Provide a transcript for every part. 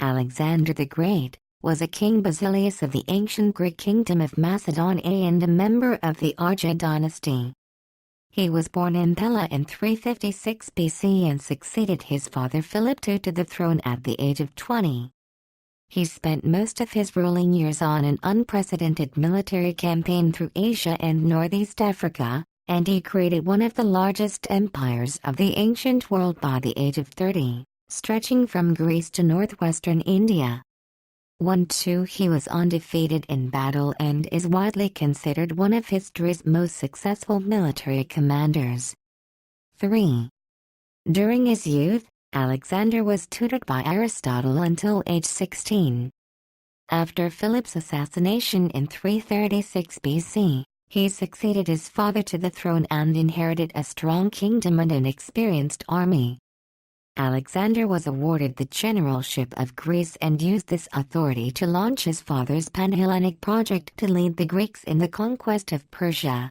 Alexander the Great was a king basileus of the ancient Greek kingdom of Macedon and a member of the Argead dynasty. He was born in Pella in 356 BC and succeeded his father Philip II to the throne at the age of 20. He spent most of his ruling years on an unprecedented military campaign through Asia and Northeast Africa, and he created one of the largest empires of the ancient world by the age of 30, stretching from Greece to northwestern India. 1-2 He was undefeated in battle and is widely considered one of history's most successful military commanders. 3. During his youth, Alexander was tutored by Aristotle until age 16. After Philip's assassination in 336 BC, he succeeded his father to the throne and inherited a strong kingdom and an experienced army. Alexander was awarded the generalship of Greece and used this authority to launch his father's Panhellenic project to lead the Greeks in the conquest of Persia.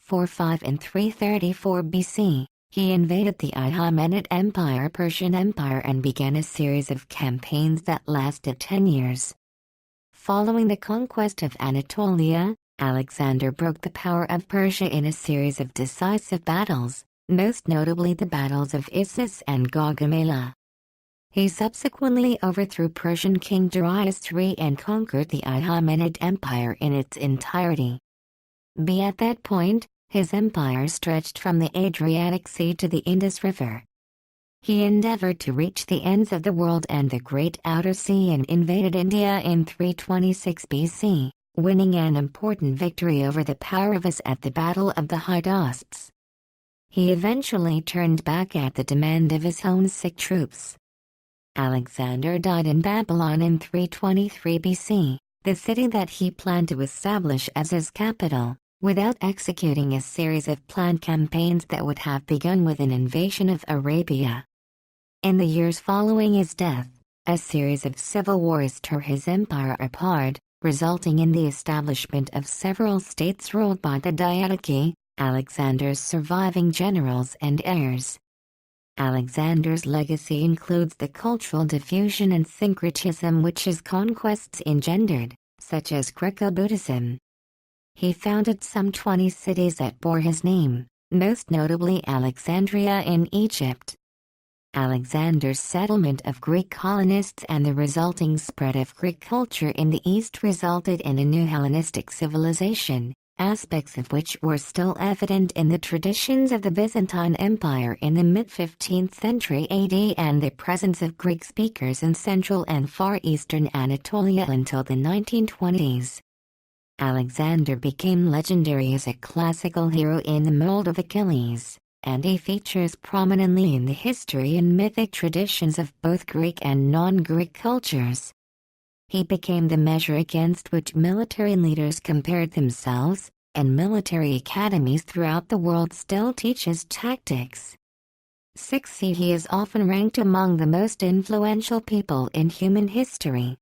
4-5 In 334 BC, he invaded the Achaemenid Empire, Persian Empire, and began a series of campaigns that lasted 10 years. Following the conquest of Anatolia, Alexander broke the power of Persia in a series of decisive battles, most notably the battles of Issus and Gaugamela. He subsequently overthrew Persian King Darius III and conquered the Achaemenid Empire in its entirety. At that point, his empire stretched from the Adriatic Sea to the Indus River. He endeavored to reach the ends of the world and the Great Outer Sea and invaded India in 326 BC, winning an important victory over the Pauravas at the Battle of the Hydaspes. He eventually turned back at the demand of his own sick troops. Alexander died in Babylon in 323 BC, the city that he planned to establish as his capital, without executing a series of planned campaigns that would have begun with an invasion of Arabia. In the years following his death, a series of civil wars tore his empire apart, resulting in the establishment of several states ruled by the diadochi, Alexander's surviving generals and heirs. Alexander's legacy includes the cultural diffusion and syncretism which his conquests engendered, such as Greco-Buddhism. He founded some 20 cities that bore his name, most notably Alexandria in Egypt. Alexander's settlement of Greek colonists and the resulting spread of Greek culture in the East resulted in a new Hellenistic civilization, aspects of which were still evident in the traditions of the Byzantine Empire in the mid-15th century AD and the presence of Greek speakers in Central and Far Eastern Anatolia until the 1920s. Alexander became legendary as a classical hero in the mold of Achilles, and he features prominently in the history and mythic traditions of both Greek and non-Greek cultures. He became the measure against which military leaders compared themselves, and military academies throughout the world still teach his tactics. 6. He is often ranked among the most influential people in human history.